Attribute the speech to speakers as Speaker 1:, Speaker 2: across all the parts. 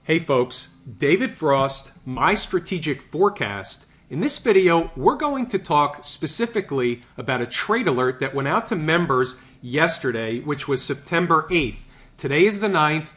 Speaker 1: Hey folks, David Frost, My Strategic Forecast. In this video, we're going to talk specifically about a trade alert that went out to members yesterday, which was September 8th. Today is the 9th.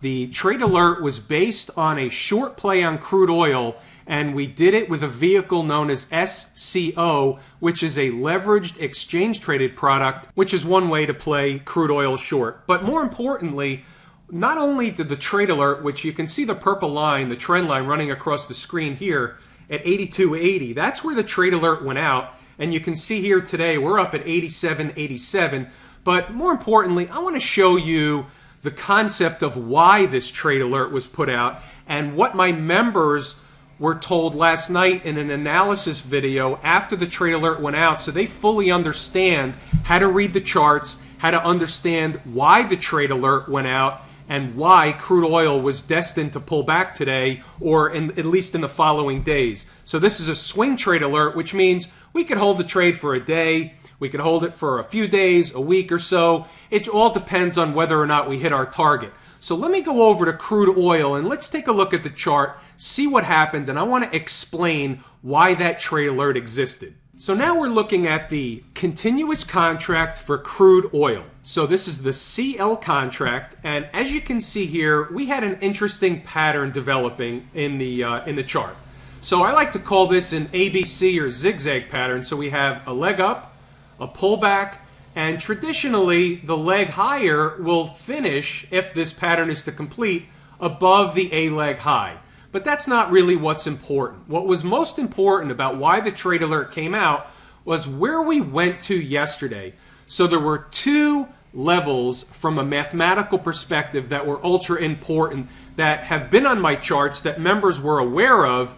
Speaker 1: The trade alert was based on a short play on crude oil, and we did it with a vehicle known as SCO, which is a leveraged exchange-traded product, which is one way to play crude oil short. But more importantly, not only did the trade alert, which you can see the purple line, the trend line running across the screen here at 82.80, that's where the trade alert went out. And you can see here today we're up at 87.87. But more importantly, I want to show you the concept of why this trade alert was put out and what my members were told last night in an analysis video after the trade alert went out, so they fully understand how to read the charts, how to understand why the trade alert went out, and why crude oil was destined to pull back today, or at least in the following days. So this is a swing trade alert, which means we could hold the trade for a day, we could hold it for a few days, a week or so. It all depends on whether or not we hit our target. So let me go over to crude oil and let's take a look at the chart, see what happened, and I want to explain why that trade alert existed. So now we're looking at the continuous contract for crude oil. So this is the CL contract, and as you can see here, we had an interesting pattern developing in the chart. So I like to call this an ABC or zigzag pattern. So we have a leg up, a pullback, and traditionally the leg higher will finish, if this pattern is to complete, above the A leg high. But that's not really what's important. What was most important about why the trade alert came out was where we went to yesterday. So there were two levels from a mathematical perspective that were ultra important that have been on my charts that members were aware of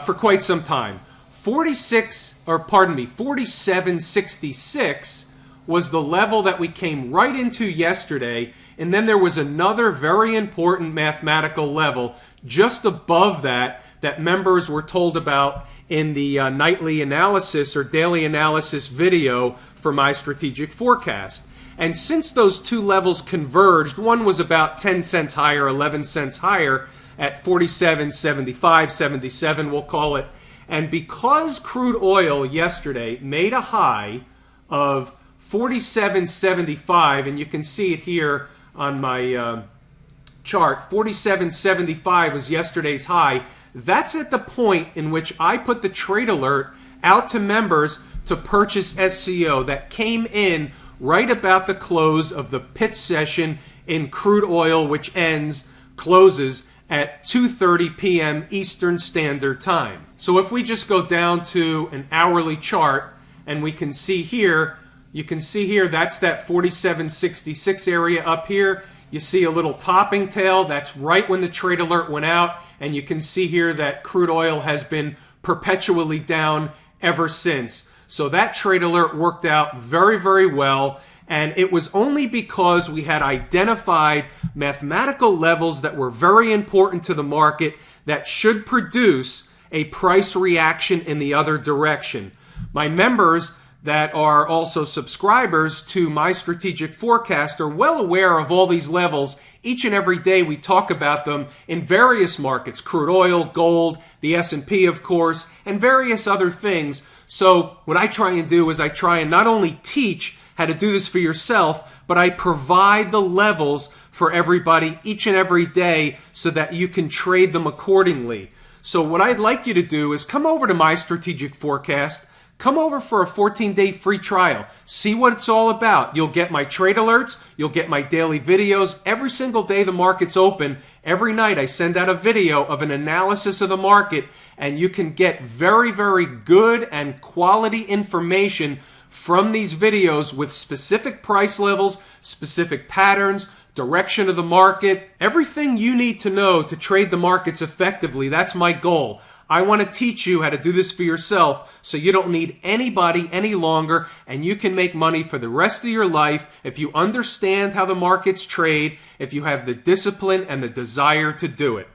Speaker 1: for quite some time. 47.66 was the level that we came right into yesterday, and then there was another very important mathematical level just above that that members were told about in the nightly analysis or daily analysis video for My Strategic Forecast. And since those two levels converged, one was about 10 cents higher, 11 cents higher at 47.75, 77 we'll call it. And because crude oil yesterday made a high of 47.75, and you can see it here on my chart, 47.75 was yesterday's high. That's at the point in which I put the trade alert out to members to purchase SCO. That came in right about the close of the pit session in crude oil, which closes at 2:30 p.m. Eastern Standard Time. So if we just go down to an hourly chart, and we can see here, you can see here, that's that 47.66 area up here. You see a little topping tail. That's right when the trade alert went out. And you can see here that crude oil has been perpetually down ever since. So that trade alert worked out very, very well. And it was only because we had identified mathematical levels that were very important to the market that should produce a price reaction in the other direction. My members that are also subscribers to My Strategic Forecast are well aware of all these levels. Each and every day we talk about them in various markets, crude oil, gold, the S&P of course, and various other things. So what I try and do is I try and not only teach how to do this for yourself, but I provide the levels for everybody each and every day so that you can trade them accordingly. So what I'd like you to do is come over to My Strategic Forecast. Come over for a 14-day free trial. See what it's all about. You'll get my trade alerts. You'll get my daily videos. Every single day the market's open, every night I send out a video of an analysis of the market, and you can get very, very good and quality information from these videos with specific price levels, specific patterns, direction of the market, everything you need to know to trade the markets effectively. That's my goal. I want to teach you how to do this for yourself so you don't need anybody any longer, and you can make money for the rest of your life if you understand how the markets trade, if you have the discipline and the desire to do it.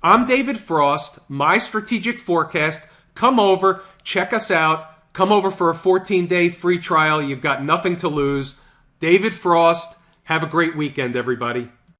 Speaker 1: I'm David Frost, My Strategic Forecast. Come over, check us out. Come over for a 14-day free trial. You've got nothing to lose. David Frost. Have a great weekend, everybody.